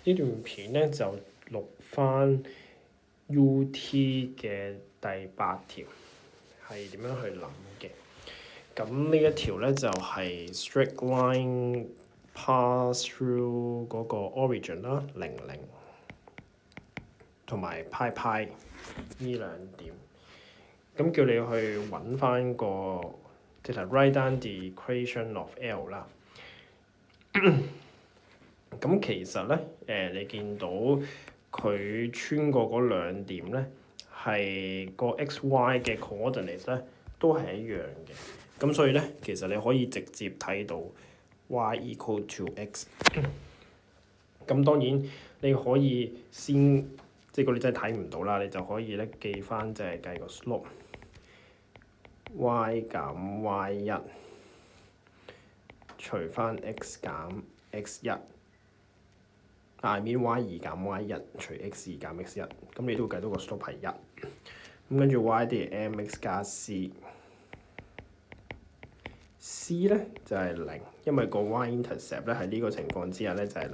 呢段片咧就錄翻 UT 嘅第8條係點樣去諗嘅。咁呢一條咧就係 straight line pass through 嗰個 origin 啦，00同埋派派呢兩點。咁叫你去揾翻個即係 write down the equation of L 啦。咁其實咧，你見到佢穿過嗰兩點咧，係個 x、y 嘅 coordinate 咧都係一樣嘅。咁所以咧，其實你可以直接睇到 y equal to x。咁當然你可以先，即係如果你真係睇唔到啦，你就可以咧記翻就係計個 slope y 減 y1除翻 x 減 x1。I mean y2減 y1除 x2減 x1， 咁你都會計到個 slope 係1。咁跟住 y 啲係 mx 加 c。c 咧就係0，因為個 y-intercept 咧喺呢個情況之下咧就係0。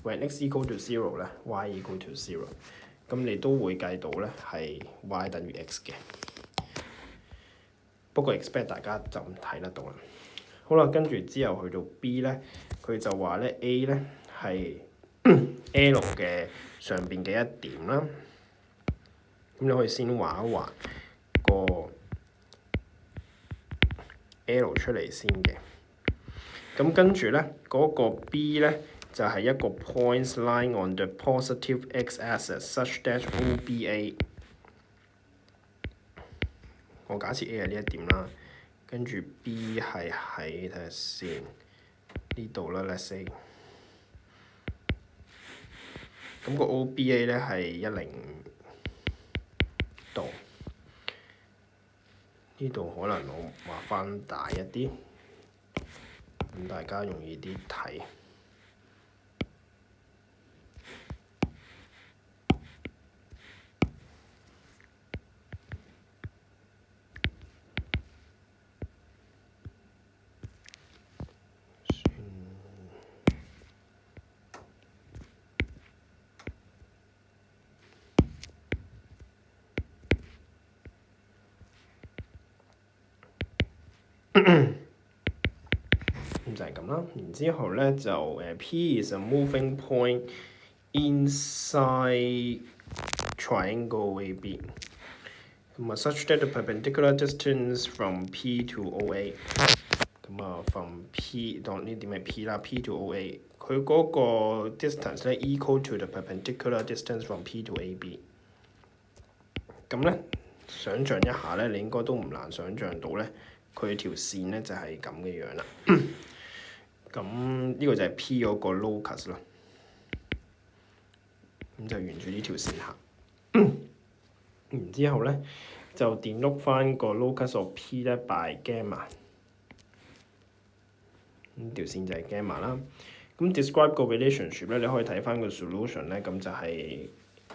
When x equal to 0咧 ，y equal to 0，咁你都會計到咧係 y 等於 x 嘅。不過 expect 大家就唔睇得到啦。好啦，跟住之後去到 B 咧，佢就話咧 A 咧係L 嘅上邊嘅一點啦，咁你可以先畫一畫個 L 出嚟先嘅。咁跟住咧嗰個 B 咧就係一個 points line on the positive x-axis such that OBA， 我假設 A 係呢一點啦，跟住 B 係喺睇下先呢度啦 ，let's say。咁個 OBA 咧係10度，呢度可能我畫翻大一啲，咁大家容易啲睇。咁就係咁啦。然之後咧就P is a moving point inside triangle AB。咁啊 such that the perpendicular distance from P to OA。咁啊 from P 當呢點係 P 啦 ，P to OA， 佢嗰個 distance 咧 equal to the perpendicular distance from P to AB。咁咧想像一下咧，你應該都唔難想像到咧。佢條線咧就係咁嘅樣啦。咁呢個就係 P 嗰個 locus 啦。咁就沿住呢條線行。然之後咧就電碌翻個 locus of P 咧 by gamma。咁條線就係 gamma 啦。咁 describe 個 relationship 咧，你可以睇翻個 solution 咧，咁就係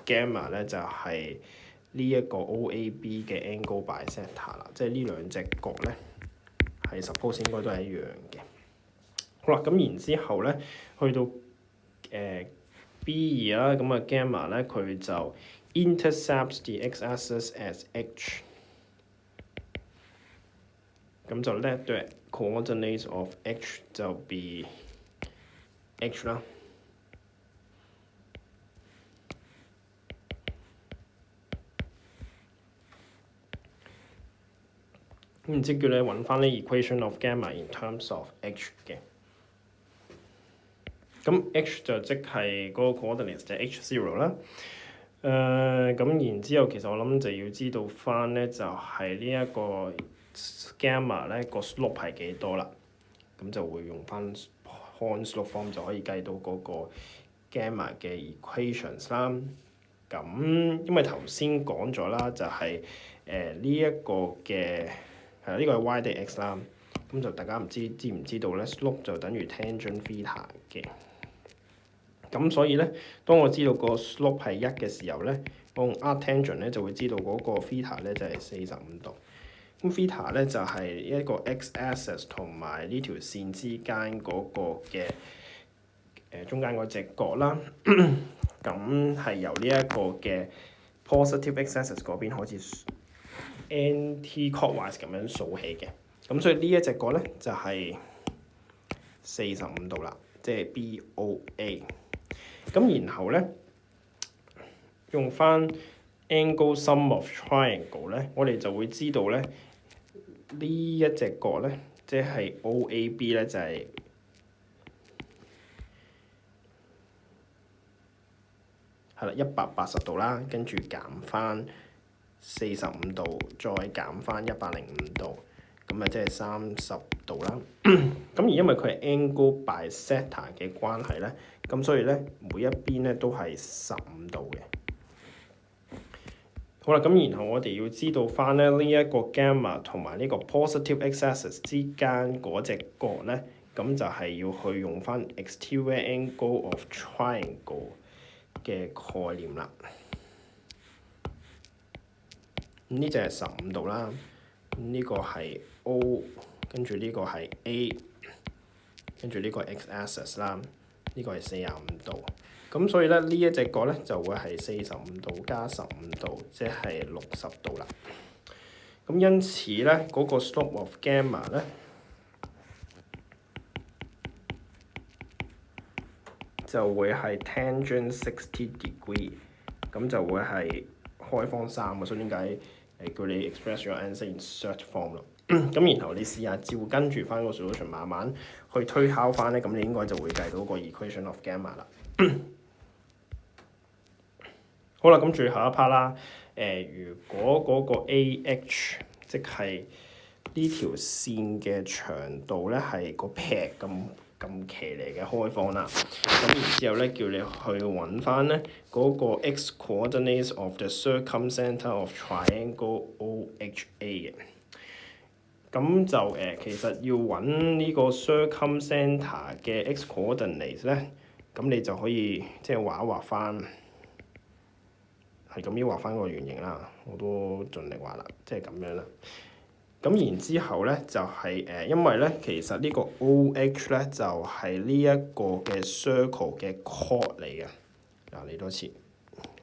gamma 咧就係呢一個 OAB 嘅 angle bisector 啦，即係呢兩隻角咧。係 suppose 應該都係一樣嘅。好啦，咁然之後咧，去到B2啦，咁啊 gamma 咧佢就 intercepts the x-axis as h， 咁就 let the coordinates of h 就 be h 啦。咁然之後叫你揾翻呢 equation of gamma in terms of h 嘅。咁 h 就即係嗰個 coordinate 就係 h0 啦。咁然之後其實我諗就要知道翻咧，就係呢一個 gamma 咧個 slope 係幾多啦。咁就會用翻 Horn slope form 就可以計到嗰個 gamma 嘅 equations 啦。咁因為頭先講咗啦，就係呢一個嘅呢個係 y 定 x 啦。咁就大家知唔知道咧 ？slope 就等於 tangent theta 嘅。咁所以咧，當我知道個 slope 係1嘅時候咧，我用 arctangent 咧就會知道嗰個 theta 咧就係45度。咁 theta 咧就係一個 x-axis 同埋呢條線之間嗰個嘅中間嗰隻角啦，咁係由呢一個嘅 positive x-axis 嗰邊開始 anti-clockwise 咁樣數起嘅。咁所以呢一隻角咧就係45度啦，即係 BOA。咁然後咧用翻 angle sum of triangle 咧，我哋就會知道咧呢一隻角咧，即係 OAB 咧就係180度啦，跟住減翻45度，再減翻105度，咁啊即係30度啦。咁而因為佢係 angle bisector 嘅關係咧，咁所以咧每一邊咧都係15度嘅。好啦，咁然後我哋要知道翻咧呢一個 gamma 同埋呢個 positive x-axis 之間嗰隻角咧，咁就係要去用翻 exterior angle of triangle 嘅概念啦。呢隻係15度啦，呢個係 O， 跟住呢個係 A， 跟住呢個 x-axis 啦，呢個係45度。咁所以咧呢一隻角咧就會係45度加15度，即係60度啦。咁因此咧嗰個 slope of gamma 咧就會係 tangent 60 degree， 咁就會係開方3嘅，所以點解叫你 express your answer in short form 咯？咁然後你試下照跟住翻個 solution 慢慢去推敲翻咧，咁你應該就會計到個 equation of gamma 啦。好啦，咁最後一 part 啦。如果嗰個 AH 即係呢條線嘅長度咧係個劈咁騎呢嘅開方啦，咁然之後咧叫你去揾翻咧嗰個 x coordinates of the circumcenter of triangle OHA 嘅。咁就其實要揾呢個 circumcenter 嘅 x coordinates 咧，咁你就可以即係畫一畫翻，係咁樣畫翻個圓形啦。我都盡力畫啦，即係咁樣啦。咁然之後咧就係因為咧其實呢個 OH 咧就係呢一個嘅 circle 嘅 chord 嚟嘅。嗱，嚟多次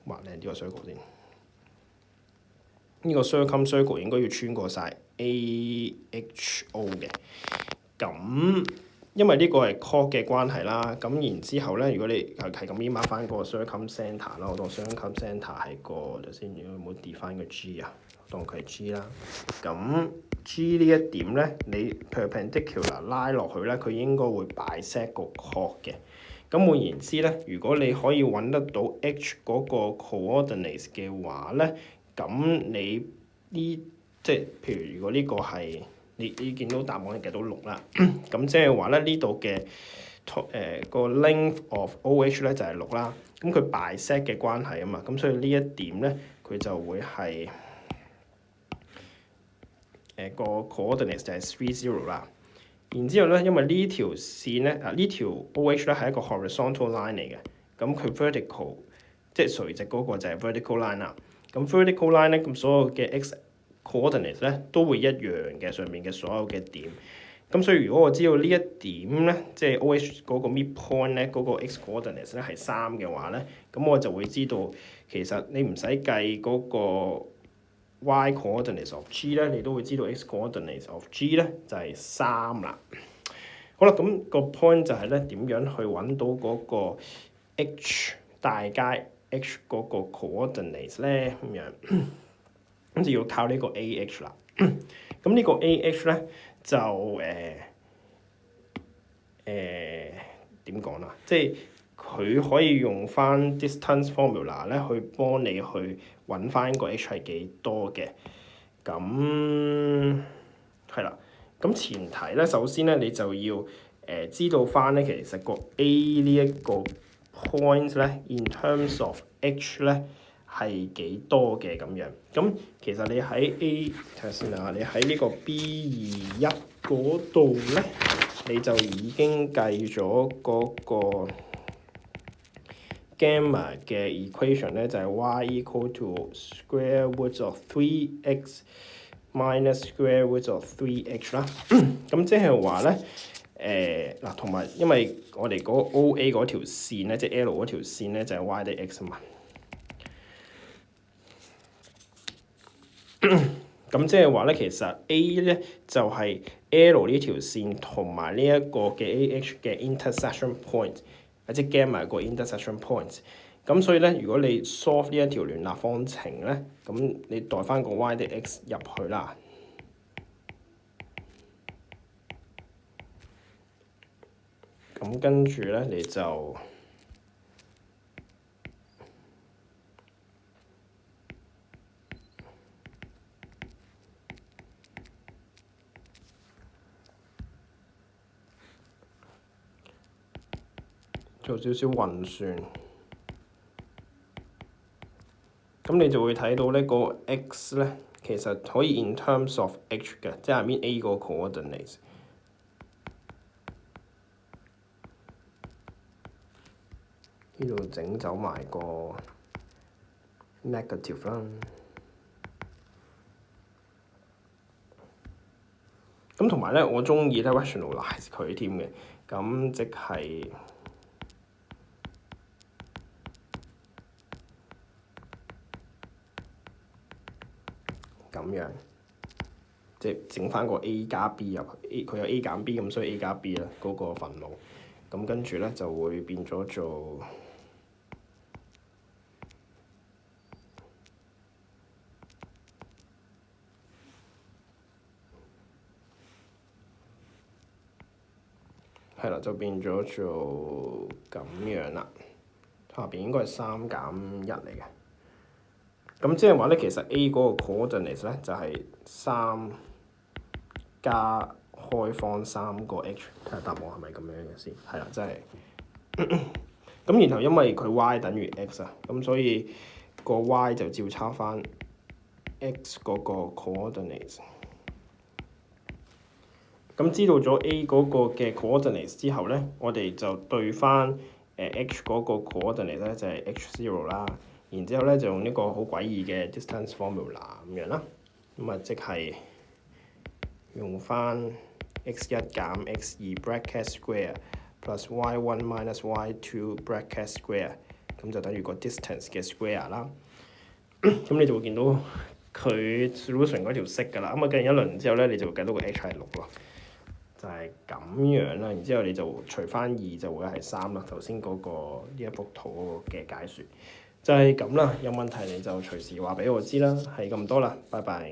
畫靚呢個 circle 先。呢個 circle 應該要穿過晒 AHO 嘅。咁因為呢個係 chord 嘅關係啦，咁然之後咧，如果你係咁樣 mark 翻個 circumcenter 啦，我當 circumcenter 係個頭先，如果冇跌翻個 G 啊，當佢係 G 啦。咁 G 呢一點咧，你 perpendicular 拉落去咧，佢應該會 bisect 個 chord 嘅。咁換言之咧，如果你可以揾得到 H 嗰個 coordinates 嘅話咧，咁你呢即係譬如如果呢個係你見到答案係計到6啦，咁即係話咧呢度嘅個 length of OH 咧就係6啦。咁佢 bisect 嘅關係啊嘛，咁所以呢一點咧佢就會係個 coordinates 就係30啦。然之後咧，因為呢條線咧呢條 OH 咧係一個 horizontal line 嚟嘅，咁佢 vertical 即係垂直嗰個就係 vertical line 啦。咁 vertical line 咧，咁所有嘅 x coordinates 咧都會一樣嘅，上面嘅所有嘅點。咁所以如果我知道呢一點咧，即係 OH 嗰個 midpoint 咧，嗰個 x coordinates 咧係3嘅話咧，咁我就會知道其實你唔使計嗰個 y coordinates of G 咧，你都會知道 x coordinates of G 咧就係3啦。好啦，咁個 point 就係咧點樣去揾到嗰個 h 大街 h 嗰個 coordinates 咧咁樣，咁就要靠呢個 AH 啦。咁呢個 AH 咧就點講啦？即係佢可以用翻 distance formula 咧去幫你去揾翻個 h 係幾多嘅。咁係啦。咁前提咧，首先咧你就要知道翻咧，其實個 A 呢一個 point 咧 in terms of h 咧係幾多嘅咁樣。咁其實你喺 A 睇下先啊，你喺呢個 B21嗰度咧，你就已經計咗嗰個 gamma 嘅 equation 咧，就係 y equal to square root of 3x minus square root of 3h 啦。咁即係話咧，嗱，同埋因為我哋嗰 OA 嗰條線咧，即係 L 嗰條線咧，就係 y 的 x 啊嘛。咁即係話咧，其實 A 咧就係 L 呢條線同埋呢一個嘅 AH 嘅 intersection point，即係 gamma 個 intersection point。咁所以咧，如果你 solve 呢一條聯立方程咧，咁你代翻個 y 的 x 入去啦。咁跟住咧，你就做少少運算，咁你就會睇到呢個 x 咧，其實可以 in terms of h 嘅，即係下面 A 個 coordinate。呢度整走埋個 negative 啦。咁同埋咧，我中意咧 rationalize 佢添嘅，咁即係咁樣，即係整翻個 A 加 B 入去，佢有 A 減 B 咁，所以 A 加 B 啦嗰個分母。咁跟住咧就會變咗做係啦，就變咗做咁樣啦。下邊應該係3減1嚟嘅。咁即係話咧，其實 A 嗰個 coordinate 咧就係3加開方3個 h， 睇下答案係咪咁樣嘅先。係啦，即係咁。然後因為佢 y 等於 x 啊，咁所以個 y 就照抄翻 x 嗰個 coordinate。咁知道咗 A 嗰個嘅 coordinate 之後咧，我哋就對翻h 嗰個 coordinate 咧就係 h0 啦。然之後咧就用呢個好詭異嘅 distance formula 咁樣啦。咁啊即係用翻 x1 減 x2 bracket square plus y1 minus y2 bracket square， 咁就等於個 distance 嘅 square 啦。咁你就會見到佢 solution 嗰條式㗎啦。咁啊計完一輪之後咧，你就會計到個 h 係6咯。就係咁樣啦，然之後你就除翻2就會係3啦。頭先嗰個呢一幅圖嗰個嘅解説就係咁啦。有問題你就隨時話俾我知啦。係咁多啦，拜拜。